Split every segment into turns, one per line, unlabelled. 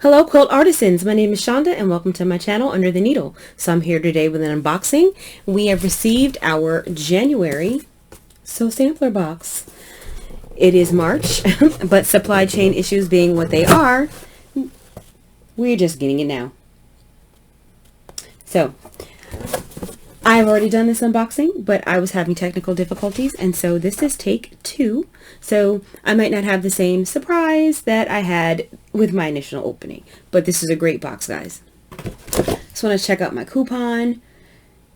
Hello quilt artisans, my name is Shonda and welcome to my channel Under the Needle. So I'm here today with an unboxing. We have received our January sampler box. It is March, but supply chain issues being what they are, we're just getting it now. So I've already done this unboxing, but I was having technical difficulties, and so this is take 2. So I might not have the same surprise that I had with my initial opening, but this is a great box, guys. Just want to check out my coupon.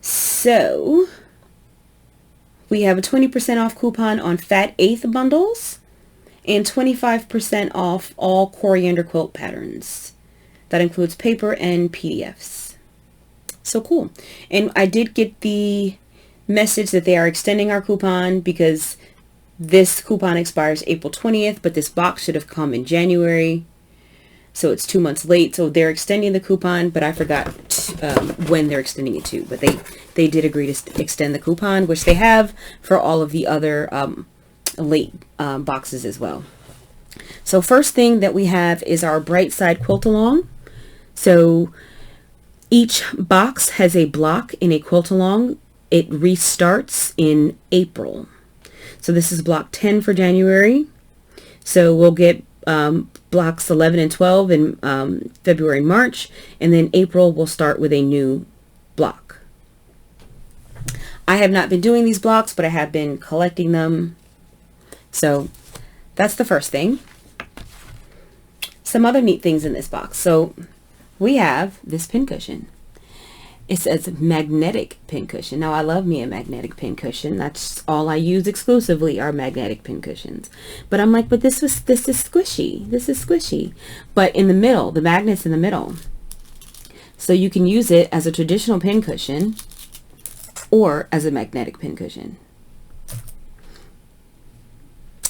So we have a 20% off coupon on Fat Eighth bundles and 25% off all coriander quilt patterns. That includes paper and PDFs. So cool. And I did get the message that they are extending our coupon because this coupon expires April 20th, but this box should have come in January. So it's 2 months late. So they're extending the coupon, but I forgot when they're extending it to. But they did agree to extend the coupon, which they have for all of the other late boxes as well. So first thing that we have is our Bright Side Quilt Along. So each box has a block in a quilt along. It restarts in April. So this is block 10 for January. So we'll get blocks 11 and 12 in February and March. And then April we'll start with a new block. I have not been doing these blocks, but I have been collecting them. So that's the first thing. Some other neat things in this box. So we have this pincushion. It says magnetic pincushion. Now I love me a magnetic pincushion. That's all I use exclusively are magnetic pincushions. But I'm like, but this is squishy. This is squishy. But in the middle, the magnet's in the middle. So you can use it as a traditional pincushion or as a magnetic pincushion.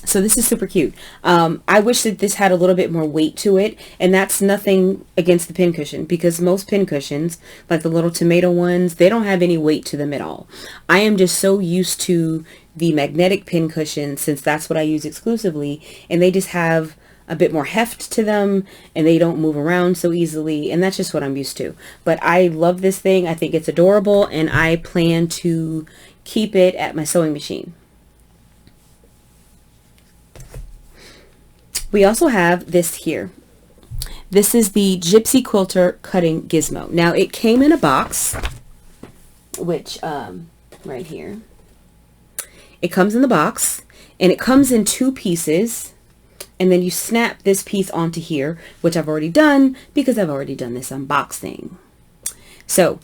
So this is super cute. I wish that this had a little bit more weight to it, and that's nothing against the pincushion because most pincushions, like the little tomato ones, they don't have any weight to them at all. I am just so used to the magnetic pincushion since that's what I use exclusively, and they just have a bit more heft to them and they don't move around so easily, and that's just what I'm used to. But I love this thing. I think it's adorable, and I plan to keep it at my sewing machine. We also have this here. This is the Gypsy Quilter Cutting Gizmo. Now it came in a box, which right here. It comes in the box, and it comes in 2 pieces, and then you snap this piece onto here, which I've already done because I've already done this unboxing. So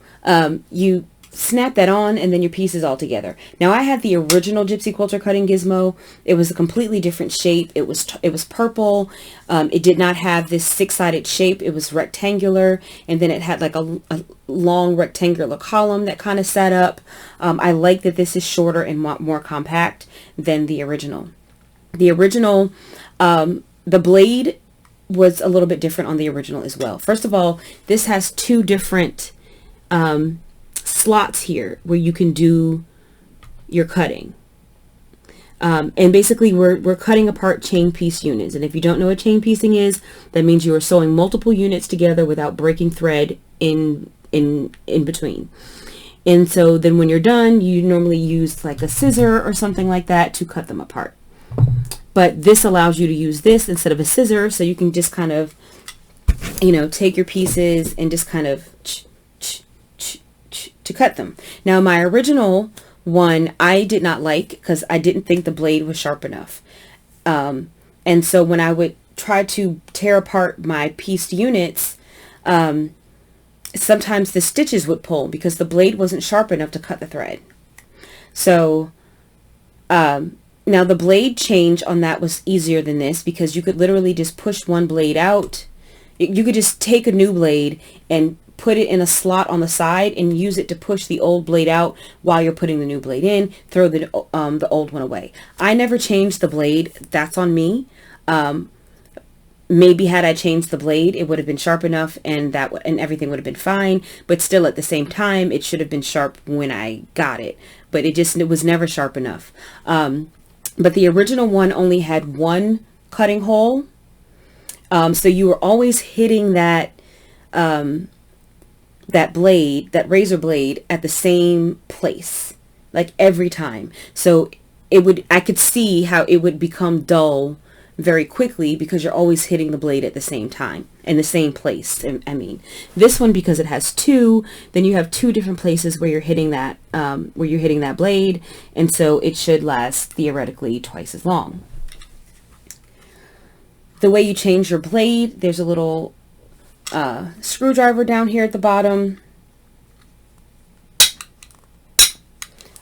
you snap that on, and then your piece is all together. Now I had the original Gypsy Quilter Cutting Gizmo. It was a completely different shape. It was purple. It did not have this 6-sided shape. It was rectangular, and then it had like a long rectangular column that kind of sat up. I like that this is shorter and more compact than the original. The original, the blade was a little bit different on the original as well. First of all, this has 2 different slots here where you can do your cutting, and basically we're cutting apart chain piece units. And if you don't know what chain piecing is, that means you are sewing multiple units together without breaking thread in between. And so then when you're done, you normally use like a scissor or something like that to cut them apart. But this allows you to use this instead of a scissor, so you can just kind of, you know, take your pieces and just kind of to cut them. Now my original one I did not like because I didn't think the blade was sharp enough, and so when I would try to tear apart my pieced units, sometimes the stitches would pull because the blade wasn't sharp enough to cut the thread. So now the blade change on that was easier than this because you could literally just push one blade out. You could just take a new blade and put it in a slot on the side and use it to push the old blade out while you're putting the new blade in. Throw the old one away. I never changed the blade. That's on me. Maybe had I changed the blade, it would have been sharp enough, and everything would have been fine. But still, at the same time, it should have been sharp when I got it. But it was never sharp enough. But the original one only had one cutting hole. So you were always hitting that blade, that razor blade, at the same place, like every time. So I could see how it would become dull very quickly because you're always hitting the blade at the same time in the same place. I mean, this one, because it has two, then you have two different places where you're hitting that blade, and so it should last theoretically twice as long. The way you change your blade, there's a little screwdriver down here at the bottom.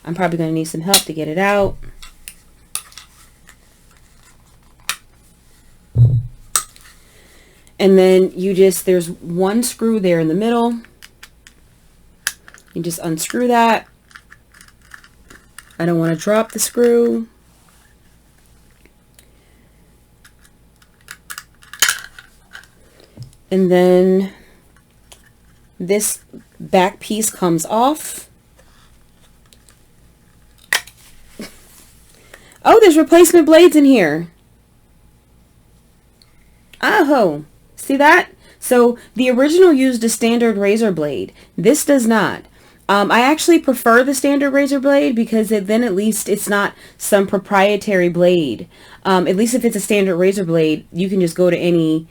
I'm probably going to need some help to get it out. And then there's one screw there in the middle. You just unscrew that. I don't want to drop the screw. And then this back piece comes off. Oh, there's replacement blades in here. Oh, see that? So the original used a standard razor blade. This does not. I actually prefer the standard razor blade because then at least it's not some proprietary blade. At least if it's a standard razor blade, you can just go to any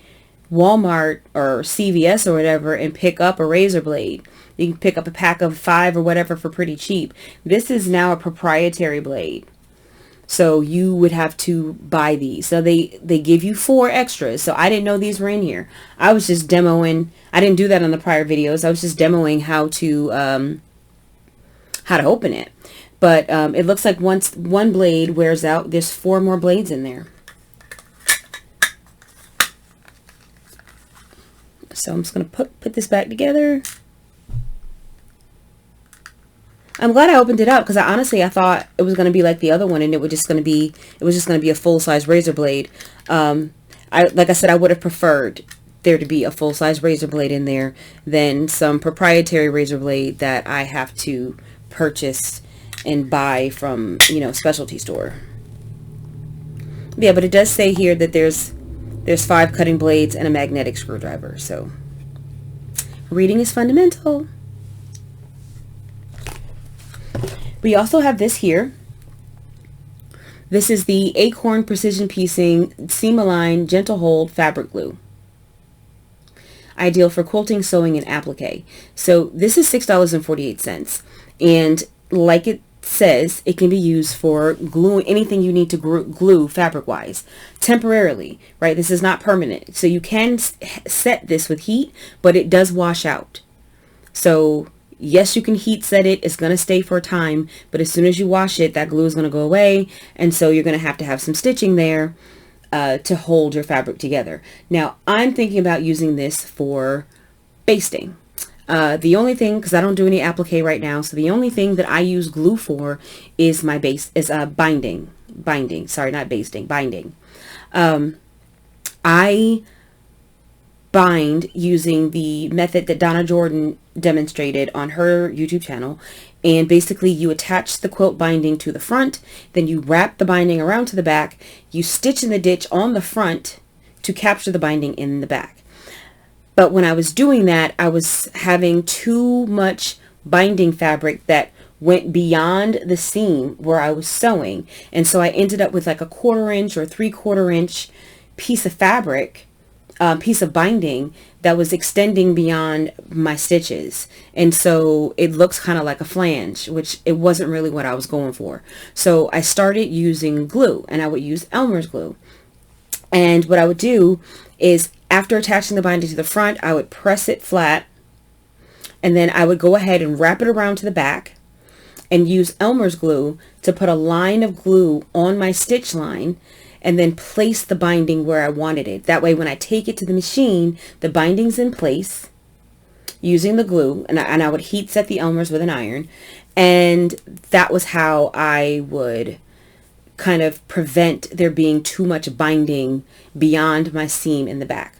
Walmart or CVS or whatever and pick up a razor blade. You can pick up a pack of 5 or whatever for pretty cheap. This is now a proprietary blade. So you would have to buy these. So they give you 4 extras. So I didn't know these were in here. I was just demoing. I didn't do that on the prior videos. I was just demoing how to open it. But it looks like once one blade wears out, there's 4 more blades in there. So I'm just going to put this back together. I'm glad I opened it up because I thought it was going to be like the other one, and it was just going to be a full-size razor blade. Like I said, I would have preferred there to be a full-size razor blade in there than some proprietary razor blade that I have to purchase and buy from, specialty store. Yeah, but it does say here that there's 5 cutting blades and a magnetic screwdriver. So reading is fundamental. We also have this here. This is the Acorn Precision Piecing Seam-Align Gentle Hold Fabric Glue. Ideal for quilting, sewing, and applique. So this is $6.48. And like it says, it can be used for gluing anything you need to glue fabric-wise. Temporarily, right? This is not permanent. So you can set this with heat, but it does wash out. So yes, you can heat set it. It's going to stay for a time, but as soon as you wash it, that glue is going to go away. And so you're going to have some stitching there to hold your fabric together. Now, I'm thinking about using this for basting. The only thing, because I don't do any applique right now, so the only thing that I use glue for is binding. Sorry, not basting, binding. I bind using the method that Donna Jordan demonstrated on her YouTube channel, and basically you attach the quilt binding to the front, then you wrap the binding around to the back, you stitch in the ditch on the front to capture the binding in the back. But when I was doing that, I was having too much binding fabric that went beyond the seam where I was sewing, and so I ended up with like a 1/4 inch or 3/4 inch piece of fabric, piece of binding that was extending beyond my stitches, and so it looks kind of like a flange, which it wasn't really what I was going for. So I started using glue, and I would use Elmer's glue. And what I would do is, after attaching the binding to the front, I would press it flat, and then I would go ahead and wrap it around to the back and use Elmer's glue to put a line of glue on my stitch line, and then place the binding where I wanted it. That way, when I take it to the machine, the binding's in place using the glue, and I would heat set the Elmer's with an iron, and that was how I would kind of prevent there being too much binding beyond my seam in the back,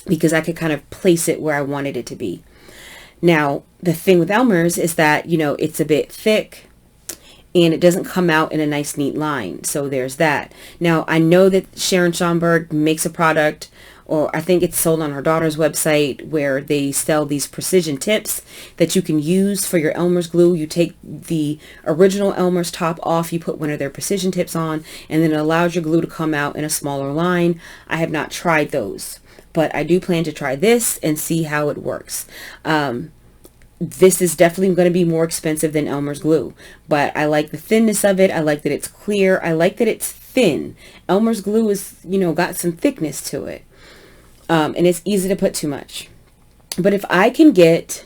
because I could kind of place it where I wanted it to be. Now, the thing with Elmer's is that, it's a bit thick, and it doesn't come out in a nice neat line. So there's that. Now, I know that Sharon Schomburg makes a product or I think it's sold on her daughter's website, where they sell these precision tips that you can use for your Elmer's glue. You take the original Elmer's top off, you put one of their precision tips on, and then it allows your glue to come out in a smaller line. I have not tried those, but I do plan to try this and see how it works. This is definitely going to be more expensive than Elmer's glue, but I like the thinness of it. I like that it's clear. I like that it's thin. Elmer's glue is, you know, got some thickness to it. And it's easy to put too much. But if I can get,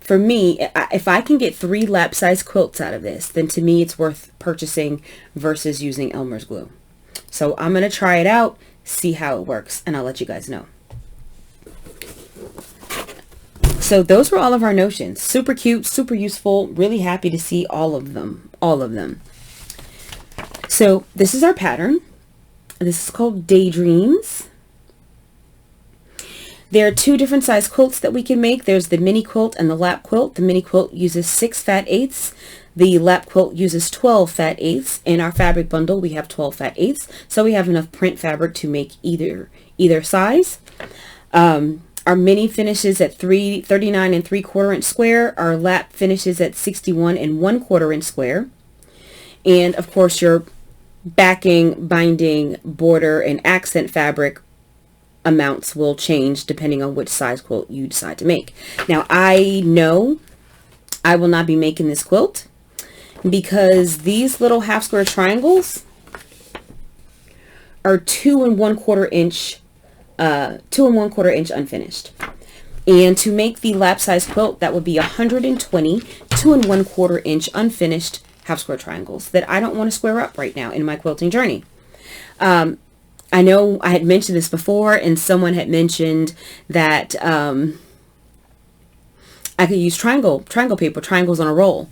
for me, if I can get 3 lap size quilts out of this, then to me it's worth purchasing versus using Elmer's glue. So I'm going to try it out, see how it works, and I'll let you guys know. So those were all of our notions. Super cute, super useful, really happy to see all of them, So this is our pattern. This is called Daydreams. There are 2 different size quilts that we can make. There's the mini quilt and the lap quilt. The mini quilt uses 6 fat eighths. The lap quilt uses 12 fat eighths. In our fabric bundle, we have 12 fat eighths. So we have enough print fabric to make either size. Our mini finishes at 39 3/4 inch square. Our lap finishes at 61 1/4 inch square. And of course your backing, binding, border, and accent fabric amounts will change depending on which size quilt you decide to make. Now I know I will not be making this quilt because these little half square triangles are 2 1/4 inch 2 1/4 inch unfinished, and to make the lap size quilt that would be 120 2 1/4 inch unfinished half square triangles that I don't want to square up right now in my quilting journey. I know I had mentioned this before, and someone had mentioned that I could use triangle paper, triangles on a roll,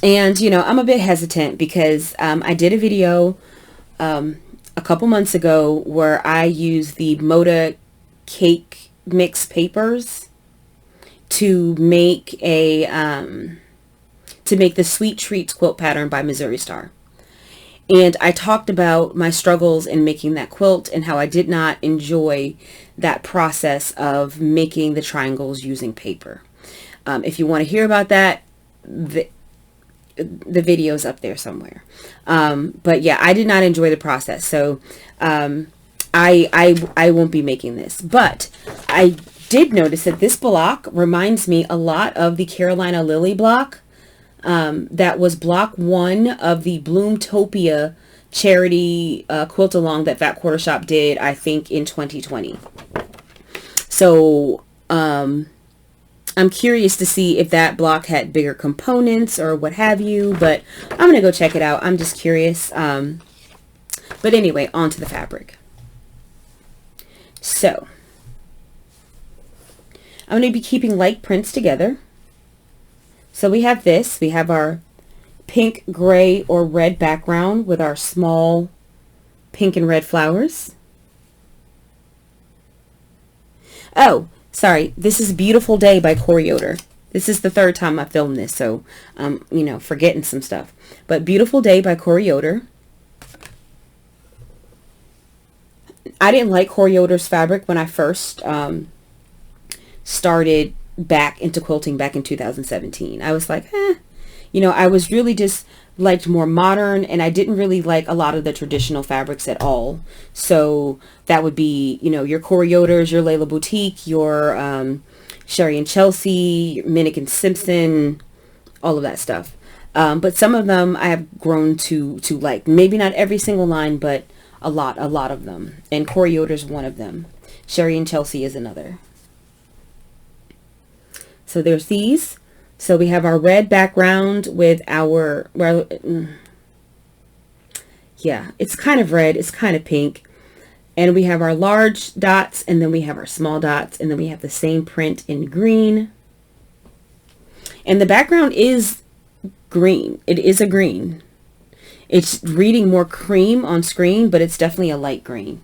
and you know, I'm a bit hesitant because I did a video a couple months ago where I used the Moda cake mix papers to make a the Sweet Treats quilt pattern by Missouri Star. And I talked about my struggles in making that quilt and how I did not enjoy that process of making the triangles using paper. If you want to hear about that, the video's up there somewhere. But yeah, I did not enjoy the process. So I won't be making this. But I did notice that this block reminds me a lot of the Carolina Lily block. That was block 1 of the Bloomtopia charity quilt along that Fat Quarter Shop did, I think, in 2020. So I'm curious to see if that block had bigger components or what have you, but I'm going to go check it out. I'm just curious. But anyway, on to the fabric. So I'm going to be keeping light prints together. So we have this. We have our pink, gray, or red background with our small pink and red flowers. Oh, sorry. This is Beautiful Day by Quilter. This is the 3rd time I filmed this, so you know, forgetting some stuff. But Beautiful Day by Quilter. I didn't like Quilter's fabric when I first started back into quilting back in 2017. I was like, you know, I was really just liked more modern, and I didn't really like a lot of the traditional fabrics at all. So that would be, you know, your Quilters, your Layla Boutique, your Sherry and Chelsea, your Minnick and Simpson, all of that stuff. But some of them I have grown to like. Maybe not every single line, but a lot of them. And Quilter's one of them. Sherry and Chelsea is another. So there's these. So we have our red background with our, well, yeah, it's kind of red, it's kind of pink. And we have our large dots, and then we have our small dots, and then we have the same print in green. And the background is green. It is a green. It's reading more cream on screen, but it's definitely a light green.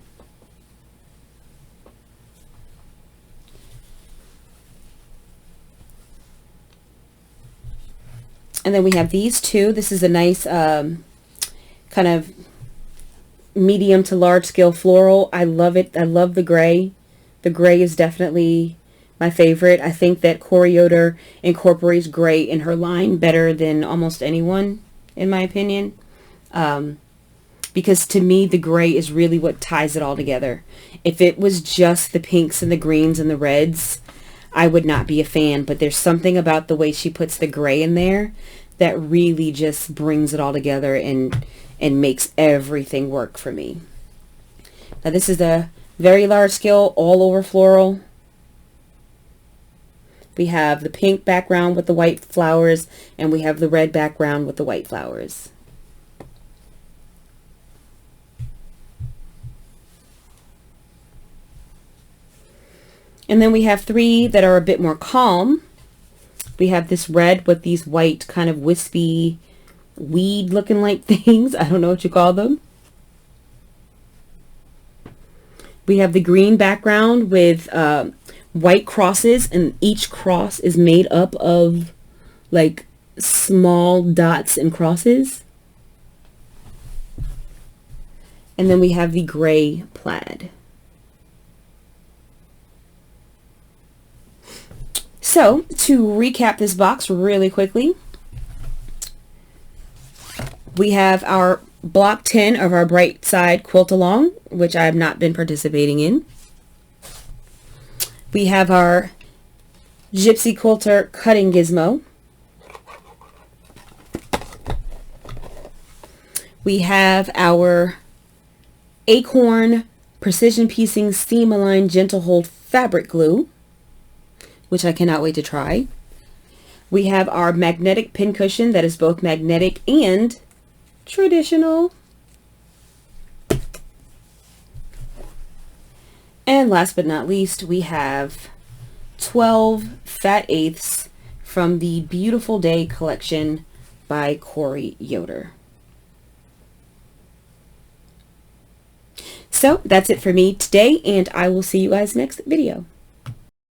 And then we have these two. This is a nice kind of medium to large scale floral. I love it. I love the gray. The gray is definitely my favorite. I think that Corey Yoder incorporates gray in her line better than almost anyone, in my opinion. Because to me, the gray is really what ties it all together. If it was just the pinks and the greens and the reds, I would not be a fan. But there's something about the way she puts the gray in there that really just brings it all together and makes everything work for me. Now this is a very large scale all over floral. We have the pink background with the white flowers, and we have the red background with the white flowers. And then we have 3 that are a bit more calm. We have this red with these white kind of wispy weed looking like things. I don't know what you call them. We have the green background with white crosses, and each cross is made up of like small dots and crosses. And then we have the gray plaid. So to recap this box really quickly, we have our block 10 of our Bright Side Quilt Along, which I have not been participating in. We have our Gypsy Quilter Cutting Gizmo. We have our Acorn Precision Piecing Seam Align Gentle Hold Fabric Glue, which I cannot wait to try. We have our magnetic pincushion that is both magnetic and traditional. And last but not least, we have 12 fat eighths from the Beautiful Day collection by Corey Yoder. So that's it for me today, and I will see you guys next video.